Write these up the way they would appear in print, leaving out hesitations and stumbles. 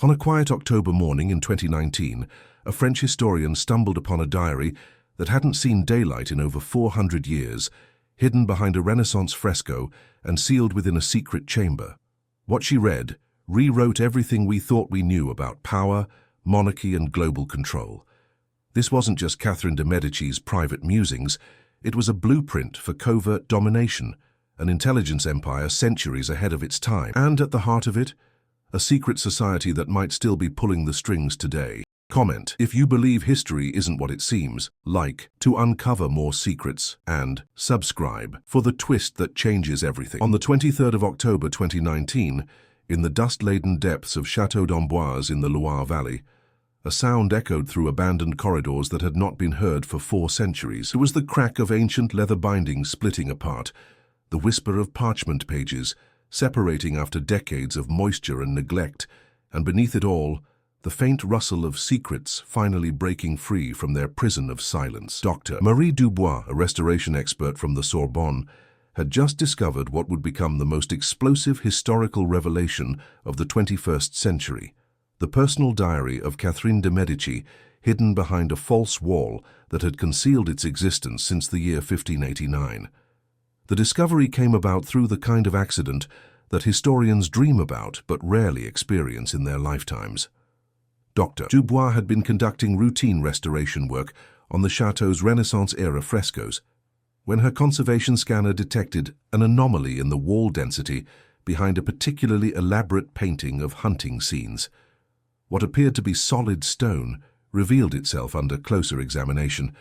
On a quiet October morning in 2019, a French historian stumbled upon a diary that hadn't seen daylight in over 400 years, hidden behind a Renaissance fresco and sealed within a secret chamber. What she read rewrote everything we thought we knew about power, monarchy, and global control. This wasn't just Catherine de Medici's private musings, it was a blueprint for covert domination, an intelligence empire centuries ahead of its time. And at the heart of it, a secret society that might still be pulling the strings today. Comment: if you believe history isn't what it seems, like to uncover more secrets, and subscribe for the twist that changes everything. On the 23rd of October 2019, in the dust-laden depths of Château d'Amboise in the Loire Valley, a sound echoed through abandoned corridors that had not been heard for 4 centuries. It was the crack of ancient leather bindings splitting apart, the whisper of parchment pages separating after decades of moisture and neglect, and beneath it all, the faint rustle of secrets finally breaking free from their prison of silence. Dr. Marie Dubois, a restoration expert from the Sorbonne, had just discovered what would become the most explosive historical revelation of the 21st century, the personal diary of Catherine de Medici, hidden behind a false wall that had concealed its existence since the year 1589. The discovery came about through the kind of accident that historians dream about but rarely experience in their lifetimes. Dr. Dubois had been conducting routine restoration work on the chateau's Renaissance-era frescoes when her conservation scanner detected an anomaly in the wall density behind a particularly elaborate painting of hunting scenes. What appeared to be solid stone revealed itself under closer examination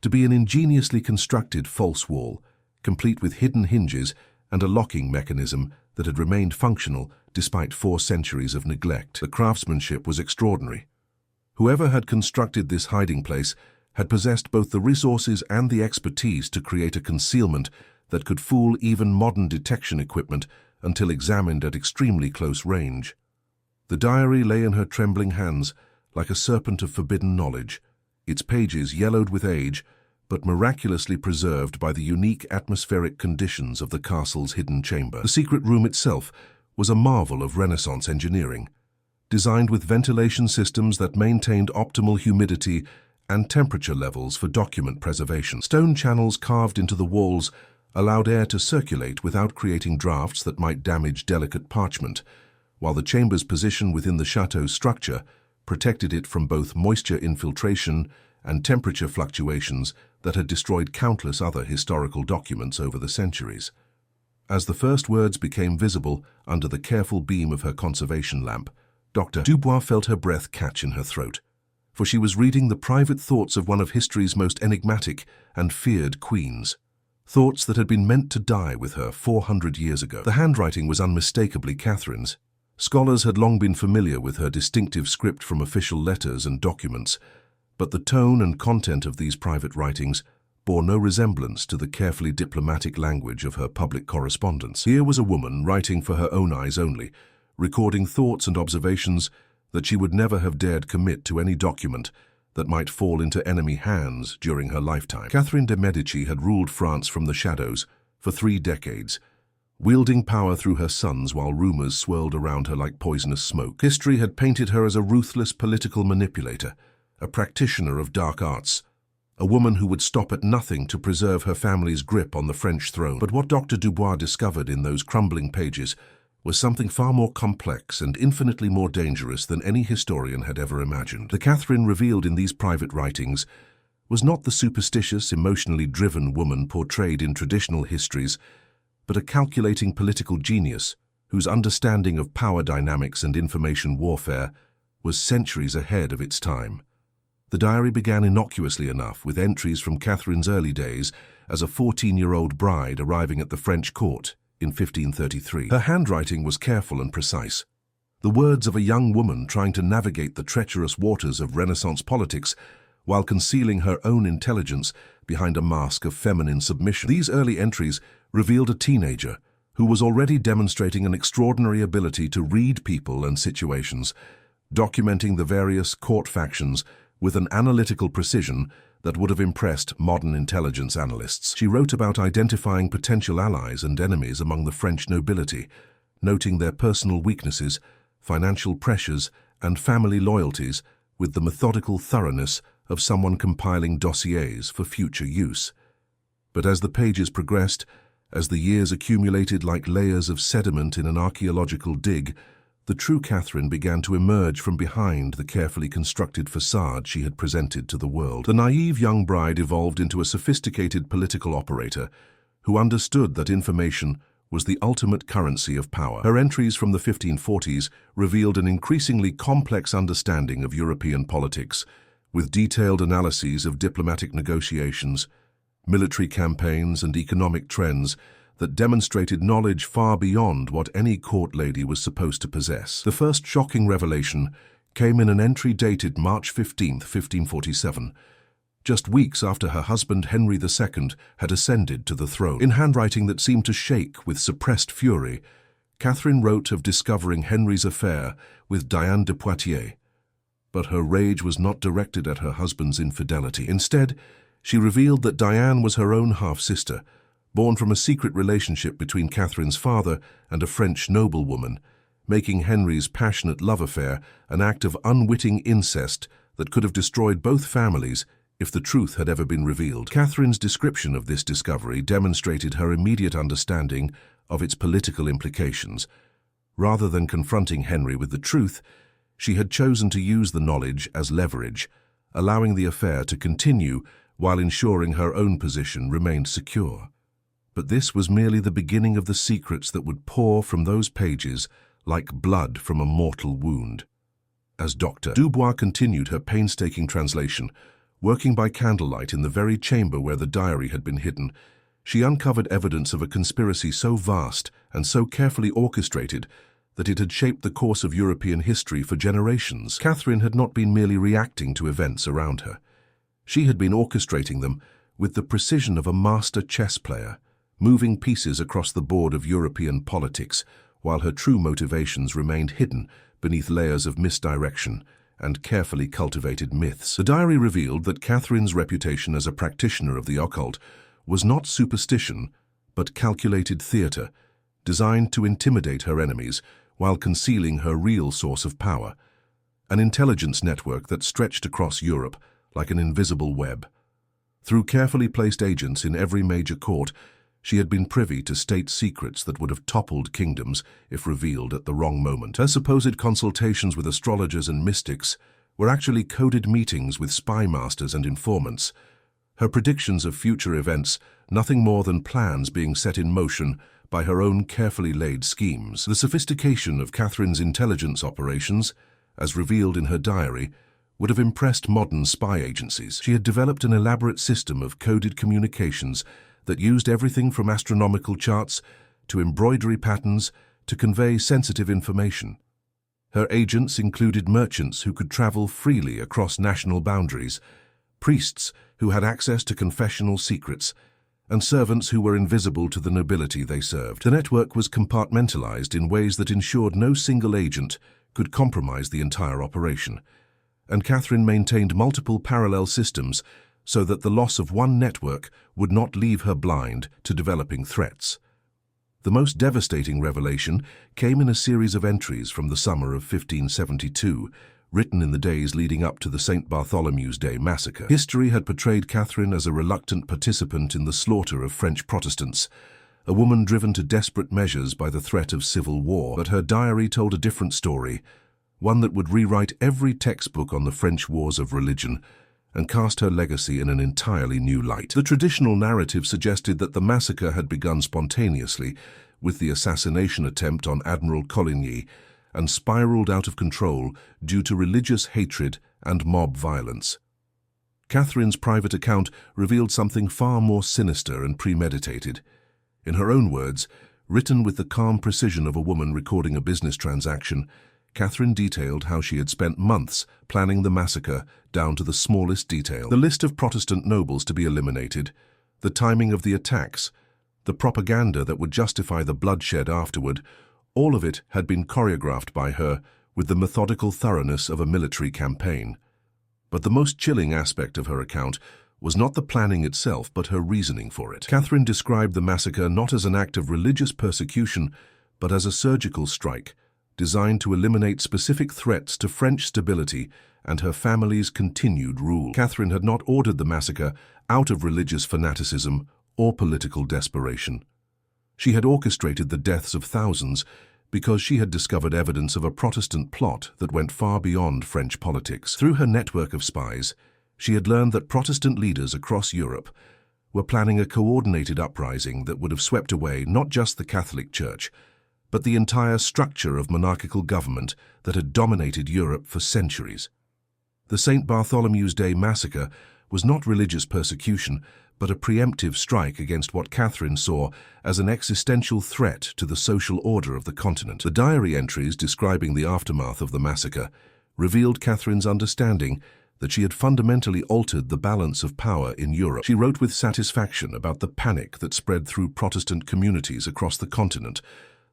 to be an ingeniously constructed false wall, complete with hidden hinges and a locking mechanism that had remained functional despite 4 centuries of neglect. The craftsmanship was extraordinary. Whoever had constructed this hiding place had possessed both the resources and the expertise to create a concealment that could fool even modern detection equipment until examined at extremely close range. The diary lay in her trembling hands like a serpent of forbidden knowledge, its pages yellowed with age, but miraculously preserved by the unique atmospheric conditions of the castle's hidden chamber. The secret room itself was a marvel of Renaissance engineering, designed with ventilation systems that maintained optimal humidity and temperature levels for document preservation. Stone channels carved into the walls allowed air to circulate without creating drafts that might damage delicate parchment, while the chamber's position within the chateau's structure protected it from both moisture infiltration and temperature fluctuations that had destroyed countless other historical documents over the centuries. As the first words became visible under the careful beam of her conservation lamp, Dr. Dubois felt her breath catch in her throat, for she was reading the private thoughts of one of history's most enigmatic and feared queens, thoughts that had been meant to die with her 400 years ago. The handwriting was unmistakably Catherine's. Scholars had long been familiar with her distinctive script from official letters and documents, but the tone and content of these private writings bore no resemblance to the carefully diplomatic language of her public correspondence. Here was a woman writing for her own eyes only, recording thoughts and observations that she would never have dared commit to any document that might fall into enemy hands during her lifetime. Catherine de Medici had ruled France from the shadows for 3 decades, wielding power through her sons while rumors swirled around her like poisonous smoke. History had painted her as a ruthless political manipulator, a practitioner of dark arts, a woman who would stop at nothing to preserve her family's grip on the French throne. But what Dr. Dubois discovered in those crumbling pages was something far more complex and infinitely more dangerous than any historian had ever imagined. The Catherine revealed in these private writings was not the superstitious, emotionally driven woman portrayed in traditional histories, but a calculating political genius whose understanding of power dynamics and information warfare was centuries ahead of its time. The diary began innocuously enough, with entries from Catherine's early days as a 14-year-old bride arriving at the French court in 1533. Her handwriting was careful and precise, the words of a young woman trying to navigate the treacherous waters of Renaissance politics while concealing her own intelligence behind a mask of feminine submission. These early entries revealed a teenager who was already demonstrating an extraordinary ability to read people and situations, documenting the various court factions with an analytical precision that would have impressed modern intelligence analysts. She wrote about identifying potential allies and enemies among the French nobility, noting their personal weaknesses, financial pressures, and family loyalties with the methodical thoroughness of someone compiling dossiers for future use. But as the pages progressed, as the years accumulated like layers of sediment in an archaeological dig, the true Catherine began to emerge from behind the carefully constructed facade she had presented to the world. The naive young bride evolved into a sophisticated political operator who understood that information was the ultimate currency of power. Her entries from the 1540s revealed an increasingly complex understanding of European politics, with detailed analyses of diplomatic negotiations, military campaigns, and economic trends that demonstrated knowledge far beyond what any court lady was supposed to possess. The first shocking revelation came in an entry dated March 15, 1547, just weeks after her husband Henry II had ascended to the throne. In handwriting that seemed to shake with suppressed fury, Catherine wrote of discovering Henry's affair with Diane de Poitiers. But her rage was not directed at her husband's infidelity. Instead, she revealed that Diane was her own half-sister, born from a secret relationship between Catherine's father and a French noblewoman, making Henry's passionate love affair an act of unwitting incest that could have destroyed both families if the truth had ever been revealed. Catherine's description of this discovery demonstrated her immediate understanding of its political implications. Rather than confronting Henry with the truth, she had chosen to use the knowledge as leverage, allowing the affair to continue while ensuring her own position remained secure. But this was merely the beginning of the secrets that would pour from those pages like blood from a mortal wound. As Dr. Dubois continued her painstaking translation, working by candlelight in the very chamber where the diary had been hidden, she uncovered evidence of a conspiracy so vast and so carefully orchestrated that it had shaped the course of European history for generations. Catherine had not been merely reacting to events around her. She had been orchestrating them with the precision of a master chess player, moving pieces across the board of European politics, while her true motivations remained hidden beneath layers of misdirection and carefully cultivated myths. The diary revealed that Catherine's reputation as a practitioner of the occult was not superstition, but calculated theatre, designed to intimidate her enemies while concealing her real source of power, an intelligence network that stretched across Europe like an invisible web. Through carefully placed agents in every major court, she had been privy to state secrets that would have toppled kingdoms if revealed at the wrong moment. Her supposed consultations with astrologers and mystics were actually coded meetings with spy masters and informants. Her predictions of future events nothing more than plans being set in motion by her own carefully laid schemes. The sophistication of Catherine's intelligence operations, as revealed in her diary, would have impressed modern spy agencies. She had developed an elaborate system of coded communications that used everything from astronomical charts to embroidery patterns to convey sensitive information. Her agents included merchants who could travel freely across national boundaries, priests who had access to confessional secrets, and servants who were invisible to the nobility they served. The network was compartmentalized in ways that ensured no single agent could compromise the entire operation, and Catherine maintained multiple parallel systems so that the loss of one network would not leave her blind to developing threats. The most devastating revelation came in a series of entries from the summer of 1572, written in the days leading up to the St. Bartholomew's Day massacre. History had portrayed Catherine as a reluctant participant in the slaughter of French Protestants, a woman driven to desperate measures by the threat of civil war. But her diary told a different story, one that would rewrite every textbook on the French wars of religion and cast her legacy in an entirely new light. The traditional narrative suggested that the massacre had begun spontaneously with the assassination attempt on Admiral Coligny and spiraled out of control due to religious hatred and mob violence. Catherine's private account revealed something far more sinister and premeditated. In her own words, written with the calm precision of a woman recording a business transaction, Catherine detailed how she had spent months planning the massacre down to the smallest detail. The list of Protestant nobles to be eliminated, the timing of the attacks, the propaganda that would justify the bloodshed afterward, all of it had been choreographed by her with the methodical thoroughness of a military campaign. But the most chilling aspect of her account was not the planning itself, but her reasoning for it. Catherine described the massacre not as an act of religious persecution, but as a surgical strike, designed to eliminate specific threats to French stability and her family's continued rule. Catherine had not ordered the massacre out of religious fanaticism or political desperation. She had orchestrated the deaths of thousands because she had discovered evidence of a Protestant plot that went far beyond French politics. Through her network of spies, she had learned that Protestant leaders across Europe were planning a coordinated uprising that would have swept away not just the Catholic Church, but the entire structure of monarchical government that had dominated Europe for centuries. The St. Bartholomew's Day massacre was not religious persecution, but a preemptive strike against what Catherine saw as an existential threat to the social order of the continent. The diary entries describing the aftermath of the massacre revealed Catherine's understanding that she had fundamentally altered the balance of power in Europe. She wrote with satisfaction about the panic that spread through Protestant communities across the continent,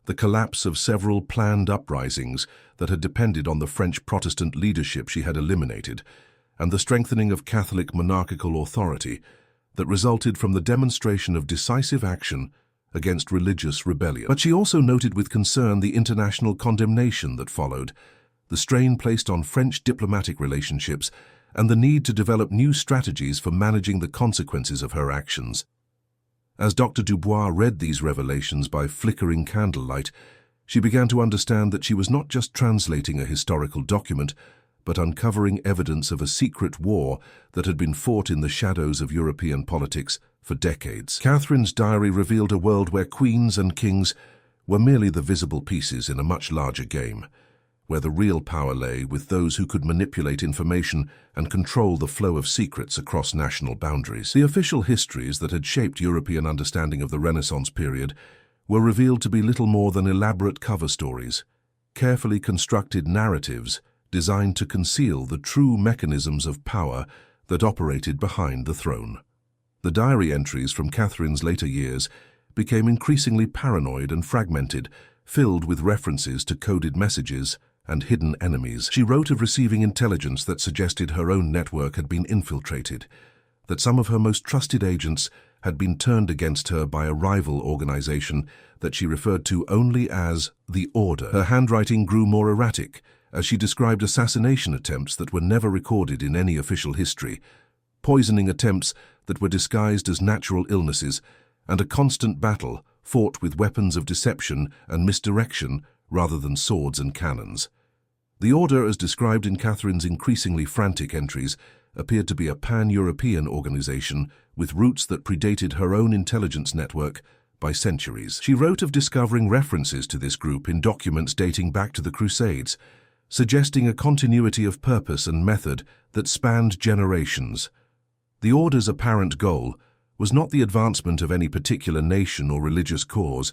the collapse of several planned uprisings that had depended on the French Protestant leadership she had eliminated, and the strengthening of Catholic monarchical authority that resulted from the demonstration of decisive action against religious rebellion. But she also noted with concern the international condemnation that followed, the strain placed on French diplomatic relationships, and the need to develop new strategies for managing the consequences of her actions. As Dr. Dubois read these revelations by flickering candlelight, she began to understand that she was not just translating a historical document, but uncovering evidence of a secret war that had been fought in the shadows of European politics for decades. Catherine's diary revealed a world where queens and kings were merely the visible pieces in a much larger game, where the real power lay with those who could manipulate information and control the flow of secrets across national boundaries. The official histories that had shaped European understanding of the Renaissance period were revealed to be little more than elaborate cover stories, carefully constructed narratives designed to conceal the true mechanisms of power that operated behind the throne. The diary entries from Catherine's later years became increasingly paranoid and fragmented, filled with references to coded messages and hidden enemies. She wrote of receiving intelligence that suggested her own network had been infiltrated, that some of her most trusted agents had been turned against her by a rival organization that she referred to only as the Order. Her handwriting grew more erratic as she described assassination attempts that were never recorded in any official history, poisoning attempts that were disguised as natural illnesses, and a constant battle fought with weapons of deception and misdirection rather than swords and cannons. The Order, as described in Catherine's increasingly frantic entries, appeared to be a pan-European organization with roots that predated her own intelligence network by centuries. She wrote of discovering references to this group in documents dating back to the Crusades, suggesting a continuity of purpose and method that spanned generations. The Order's apparent goal was not the advancement of any particular nation or religious cause,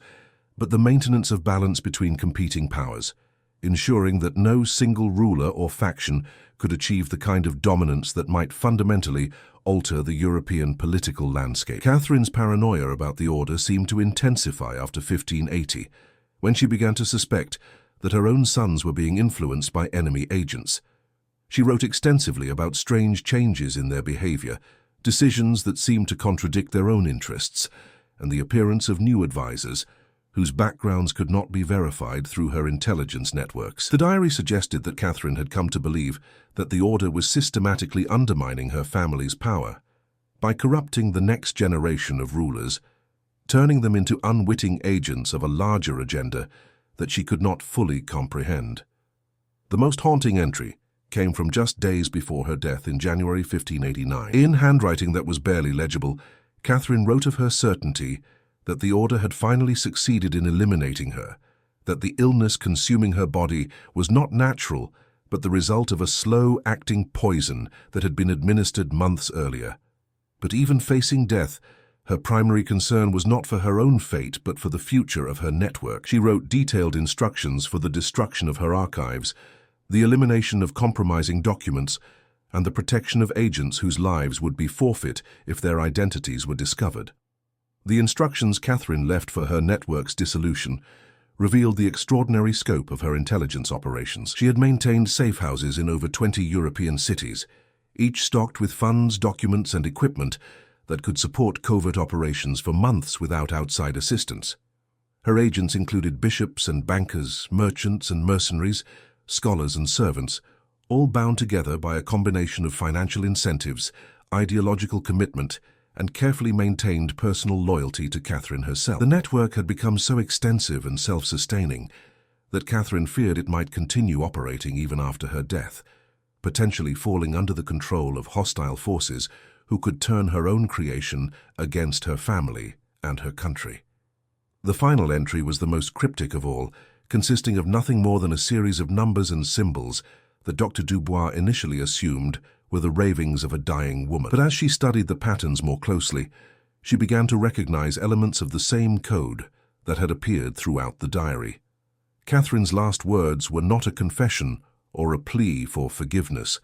but the maintenance of balance between competing powers, ensuring that no single ruler or faction could achieve the kind of dominance that might fundamentally alter the European political landscape. Catherine's paranoia about the Order seemed to intensify after 1580, when she began to suspect that her own sons were being influenced by enemy agents. She wrote extensively about strange changes in their behavior, decisions that seemed to contradict their own interests, and the appearance of new advisors whose backgrounds could not be verified through her intelligence networks. The diary suggested that Catherine had come to believe that the Order was systematically undermining her family's power by corrupting the next generation of rulers, turning them into unwitting agents of a larger agenda that she could not fully comprehend. The most haunting entry came from just days before her death in January 1589. In handwriting that was barely legible, Catherine wrote of her certainty that the Order had finally succeeded in eliminating her, that the illness consuming her body was not natural, but the result of a slow-acting poison that had been administered months earlier. But even facing death, her primary concern was not for her own fate, but for the future of her network. She wrote detailed instructions for the destruction of her archives, the elimination of compromising documents, and the protection of agents whose lives would be forfeit if their identities were discovered. The instructions Catherine left for her network's dissolution revealed the extraordinary scope of her intelligence operations. She had maintained safe houses in over 20 European cities, each stocked with funds, documents, and equipment that could support covert operations for months without outside assistance. Her agents included bishops and bankers, merchants and mercenaries, scholars and servants, all bound together by a combination of financial incentives, ideological commitment, and carefully maintained personal loyalty to Catherine herself. The network had become so extensive and self-sustaining that Catherine feared it might continue operating even after her death, potentially falling under the control of hostile forces who could turn her own creation against her family and her country. The final entry was the most cryptic of all, consisting of nothing more than a series of numbers and symbols that Dr. Dubois initially assumed were the ravings of a dying woman. But as she studied the patterns more closely, she began to recognize elements of the same code that had appeared throughout the diary. Catherine's last words were not a confession or a plea for forgiveness,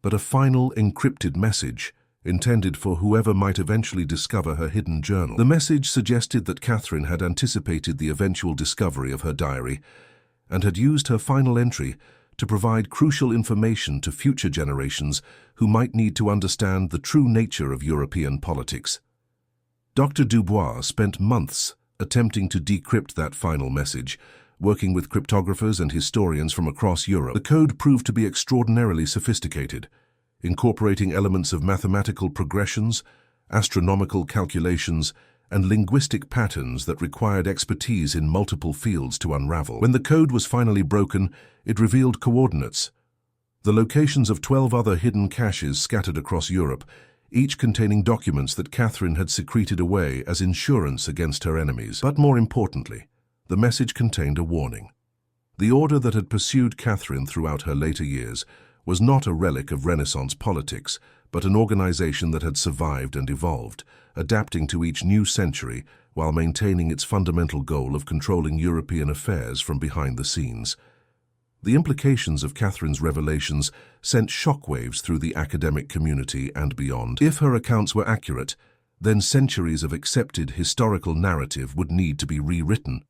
but a final encrypted message intended for whoever might eventually discover her hidden journal. The message suggested that Catherine had anticipated the eventual discovery of her diary and had used her final entry to provide crucial information to future generations who might need to understand the true nature of European politics. Dr. Dubois spent months attempting to decrypt that final message, working with cryptographers and historians from across Europe. The code proved to be extraordinarily sophisticated, incorporating elements of mathematical progressions, astronomical calculations, and linguistic patterns that required expertise in multiple fields to unravel. When the code was finally broken, it revealed coordinates, the locations of 12 other hidden caches scattered across Europe, each containing documents that Catherine had secreted away as insurance against her enemies. But more importantly, the message contained a warning. The order that had pursued Catherine throughout her later years was not a relic of Renaissance politics, but an organization that had survived and evolved, adapting to each new century while maintaining its fundamental goal of controlling European affairs from behind the scenes. The implications of Catherine's revelations sent shockwaves through the academic community and beyond. If her accounts were accurate, then centuries of accepted historical narrative would need to be rewritten.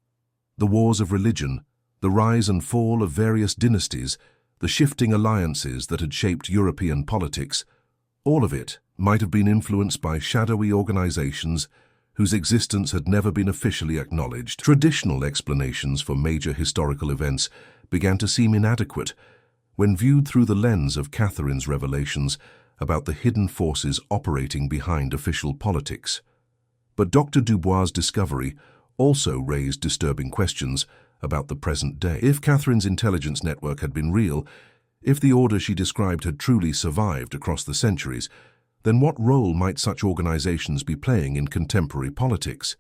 The wars of religion, the rise and fall of various dynasties, the shifting alliances that had shaped European politics, all of it might have been influenced by shadowy organizations whose existence had never been officially acknowledged. Traditional explanations for major historical events began to seem inadequate when viewed through the lens of Catherine's revelations about the hidden forces operating behind official politics. But Dr. Dubois' discovery also raised disturbing questions about the present day. If Catherine's intelligence network had been real, if the order she described had truly survived across the centuries, then what role might such organizations be playing in contemporary politics?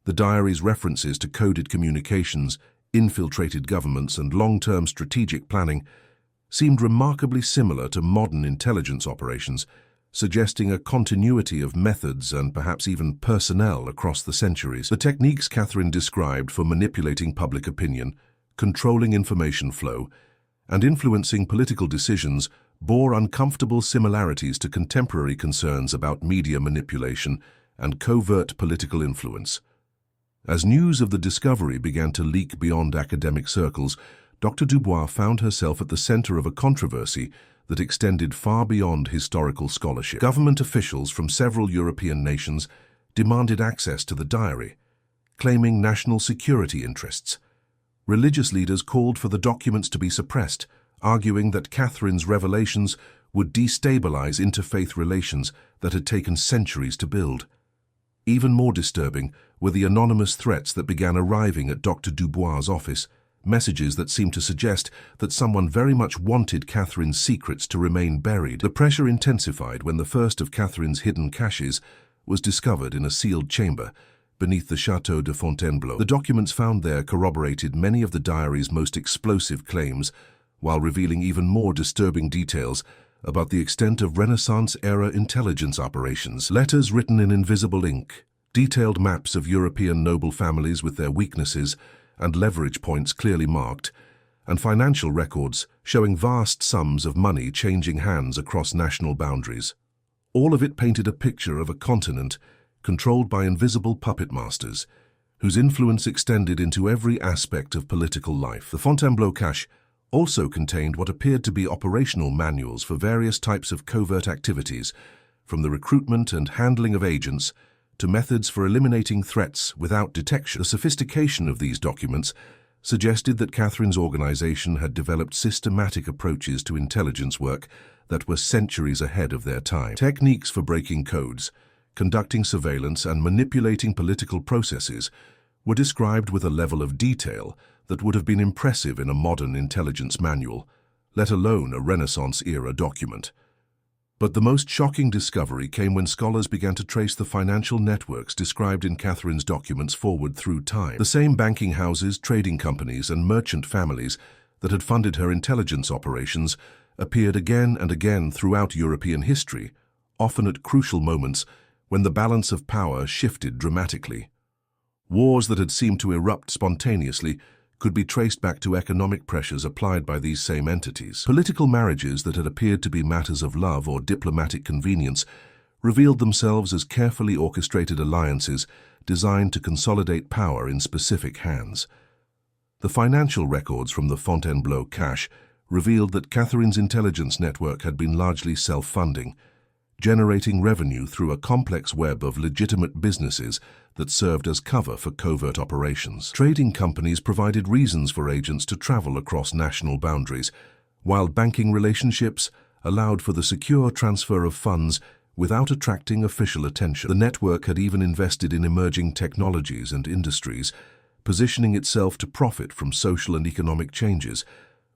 The diary's references to coded communications, infiltrated governments, and long-term strategic planning seemed remarkably similar to modern intelligence operations, suggesting a continuity of methods and perhaps even personnel across the centuries. The techniques Catherine described for manipulating public opinion, controlling information flow, and influencing political decisions bore uncomfortable similarities to contemporary concerns about media manipulation and covert political influence. As news of the discovery began to leak beyond academic circles, Dr. Dubois found herself at the center of a controversy that extended far beyond historical scholarship. Government officials from several European nations demanded access to the diary, claiming national security interests. Religious leaders called for the documents to be suppressed, arguing that Catherine's revelations would destabilize interfaith relations that had taken centuries to build. Even more disturbing were the anonymous threats that began arriving at Dr. Dubois' office, messages that seemed to suggest that someone very much wanted Catherine's secrets to remain buried. The pressure intensified when the first of Catherine's hidden caches was discovered in a sealed chamber beneath the château de Fontainebleau. The documents found there corroborated many of the diary's most explosive claims, while revealing even more disturbing details about the extent of Renaissance-era intelligence operations. Letters written in invisible ink, detailed maps of European noble families with their weaknesses and leverage points clearly marked, and financial records showing vast sums of money changing hands across national boundaries. All of it painted a picture of a continent controlled by invisible puppet masters, whose influence extended into every aspect of political life. The Fontainebleau cache also contained what appeared to be operational manuals for various types of covert activities, from the recruitment and handling of agents to methods for eliminating threats without detection. The sophistication of these documents suggested that Catherine's organization had developed systematic approaches to intelligence work that were centuries ahead of their time. Techniques for breaking codes, conducting surveillance, and manipulating political processes were described with a level of detail that would have been impressive in a modern intelligence manual, let alone a Renaissance-era document. But the most shocking discovery came when scholars began to trace the financial networks described in Catherine's documents forward through time. The same banking houses, trading companies, and merchant families that had funded her intelligence operations appeared again and again throughout European history, often at crucial moments when the balance of power shifted dramatically. Wars that had seemed to erupt spontaneously could be traced back to economic pressures applied by these same entities. Political marriages that had appeared to be matters of love or diplomatic convenience revealed themselves as carefully orchestrated alliances designed to consolidate power in specific hands. The financial records from the Fontainebleau cache revealed that Catherine's intelligence network had been largely self-funding, generating revenue through a complex web of legitimate businesses that served as cover for covert operations. Trading companies provided reasons for agents to travel across national boundaries, while banking relationships allowed for the secure transfer of funds without attracting official attention. The network had even invested in emerging technologies and industries, positioning itself to profit from social and economic changes,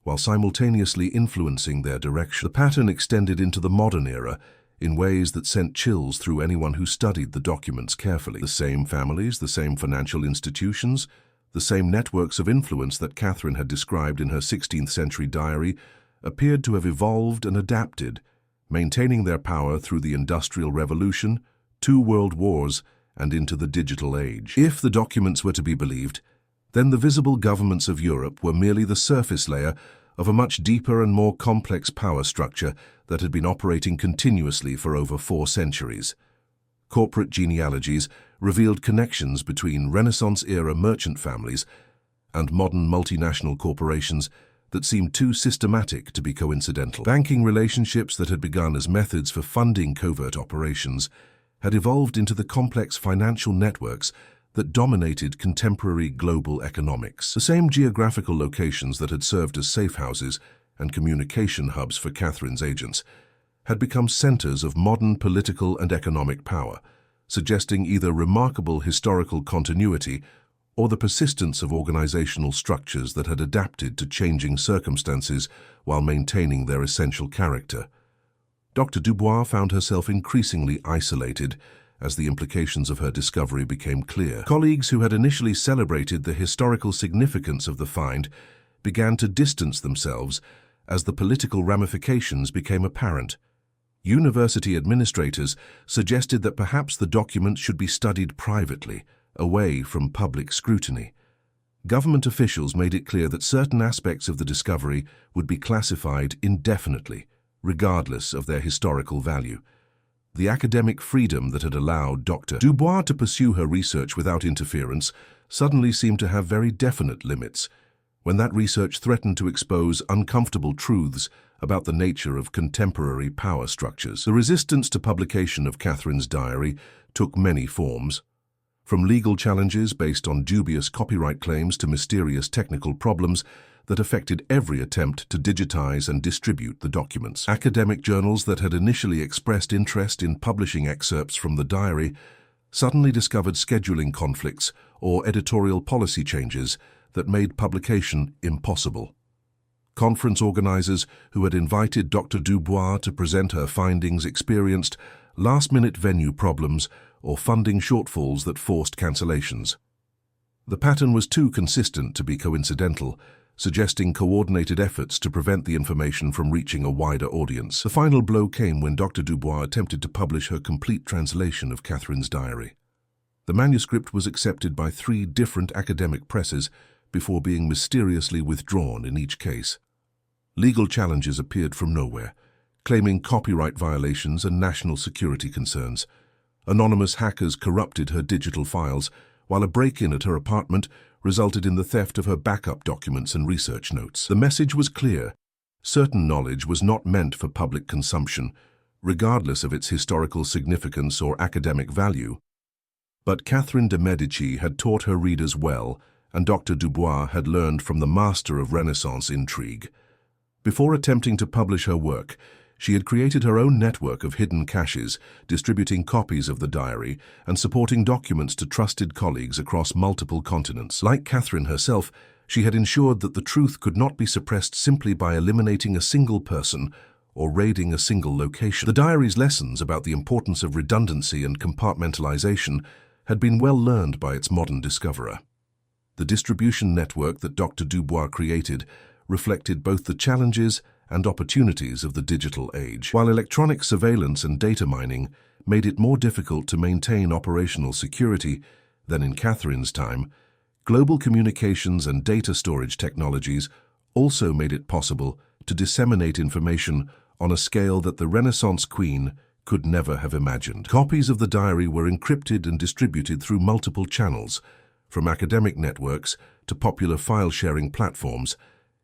while simultaneously influencing their direction. The pattern extended into the modern era in ways that sent chills through anyone who studied the documents carefully. The same families, the same financial institutions, the same networks of influence that Catherine had described in her 16th-century diary appeared to have evolved and adapted, maintaining their power through the Industrial Revolution, 2 world wars, and into the digital age. If the documents were to be believed, then the visible governments of Europe were merely the surface layer of a much deeper and more complex power structure that had been operating continuously for over 4 centuries. Corporate genealogies revealed connections between Renaissance-era merchant families and modern multinational corporations that seemed too systematic to be coincidental. Banking relationships that had begun as methods for funding covert operations had evolved into the complex financial networks that dominated contemporary global economics. The same geographical locations that had served as safe houses and communication hubs for Catherine's agents had become centers of modern political and economic power, suggesting either remarkable historical continuity or the persistence of organizational structures that had adapted to changing circumstances while maintaining their essential character. Dr. Dubois found herself increasingly isolated as the implications of her discovery became clear. Colleagues who had initially celebrated the historical significance of the find began to distance themselves as the political ramifications became apparent. University administrators suggested that perhaps the document should be studied privately, away from public scrutiny. Government officials made it clear that certain aspects of the discovery would be classified indefinitely, regardless of their historical value. The academic freedom that had allowed Dr. Dubois to pursue her research without interference suddenly seemed to have very definite limits, when that research threatened to expose uncomfortable truths about the nature of contemporary power structures. The resistance to publication of Catherine's diary took many forms, from legal challenges based on dubious copyright claims to mysterious technical problems that affected every attempt to digitize and distribute the documents. Academic journals that had initially expressed interest in publishing excerpts from the diary suddenly discovered scheduling conflicts or editorial policy changes that made publication impossible. Conference organizers who had invited Dr. Dubois to present her findings experienced last-minute venue problems or funding shortfalls that forced cancellations. The pattern was too consistent to be coincidental, suggesting coordinated efforts to prevent the information from reaching a wider audience. The final blow came when Dr. Dubois attempted to publish her complete translation of Catherine's diary. The manuscript was accepted by 3 different academic presses before being mysteriously withdrawn in each case. Legal challenges appeared from nowhere, claiming copyright violations and national security concerns. Anonymous hackers corrupted her digital files, while a break-in at her apartment resulted in the theft of her backup documents and research notes. The message was clear. Certain knowledge was not meant for public consumption, regardless of its historical significance or academic value. But Catherine de Medici had taught her readers well, and Dr. Dubois had learned from the master of Renaissance intrigue. Before attempting to publish her work, she had created her own network of hidden caches, distributing copies of the diary and supporting documents to trusted colleagues across multiple continents. Like Catherine herself, she had ensured that the truth could not be suppressed simply by eliminating a single person or raiding a single location. The diary's lessons about the importance of redundancy and compartmentalization had been well learned by its modern discoverer. The distribution network that Dr. Dubois created reflected both the challenges and opportunities of the digital age. While electronic surveillance and data mining made it more difficult to maintain operational security than in Catherine's time, global communications and data storage technologies also made it possible to disseminate information on a scale that the Renaissance Queen could never have imagined. Copies of the diary were encrypted and distributed through multiple channels, from academic networks to popular file-sharing platforms,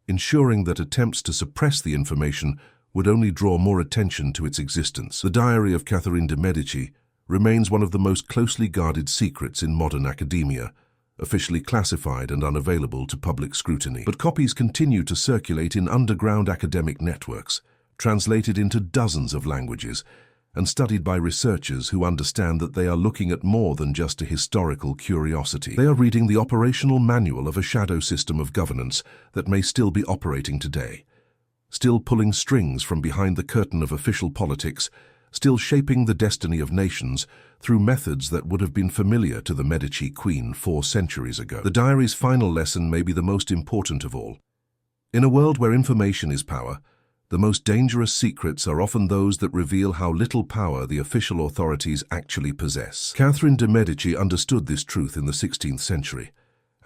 ensuring that attempts to suppress the information would only draw more attention to its existence. The diary of Catherine de Medici remains one of the most closely guarded secrets in modern academia, officially classified and unavailable to public scrutiny. But copies continue to circulate in underground academic networks, translated into dozens of languages, and studied by researchers who understand that they are looking at more than just a historical curiosity. They are reading the operational manual of a shadow system of governance that may still be operating today, still pulling strings from behind the curtain of official politics, still shaping the destiny of nations through methods that would have been familiar to the Medici Queen 4 centuries ago. The diary's final lesson may be the most important of all. In a world where information is power, the most dangerous secrets are often those that reveal how little power the official authorities actually possess. Catherine de Medici understood this truth in the 16th century,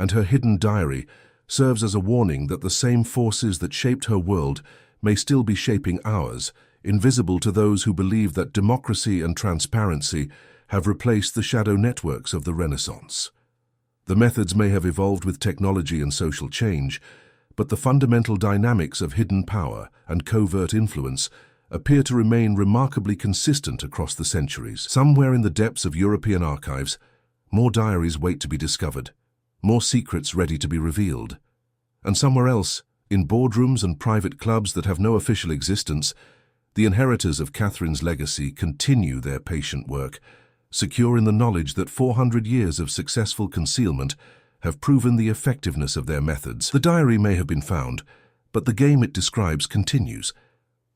and her hidden diary serves as a warning that the same forces that shaped her world may still be shaping ours, invisible to those who believe that democracy and transparency have replaced the shadow networks of the Renaissance. The methods may have evolved with technology and social change, but the fundamental dynamics of hidden power and covert influence appear to remain remarkably consistent across the centuries. Somewhere in the depths of European archives, more diaries wait to be discovered, more secrets ready to be revealed. And somewhere else, in boardrooms and private clubs that have no official existence, the inheritors of Catherine's legacy continue their patient work, secure in the knowledge that 400 years of successful concealment have proven the effectiveness of their methods. The diary may have been found, but the game it describes continues,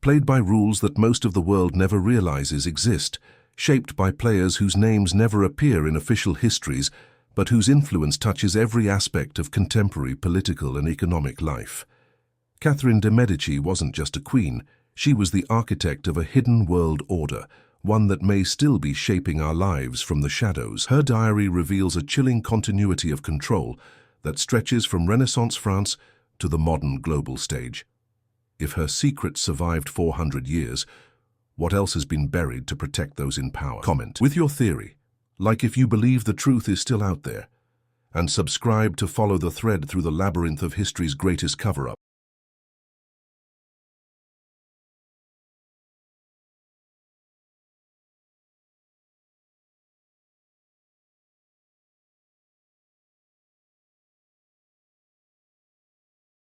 played by rules that most of the world never realizes exist, shaped by players whose names never appear in official histories, but whose influence touches every aspect of contemporary political and economic life. Catherine de Medici wasn't just a queen, she was the architect of a hidden world order, one that may still be shaping our lives from the shadows. Her diary reveals a chilling continuity of control that stretches from Renaissance France to the modern global stage. If her secrets survived 400 years, what else has been buried to protect those in power? Comment with your theory, like if you believe the truth is still out there, and subscribe to follow the thread through the labyrinth of history's greatest cover-up.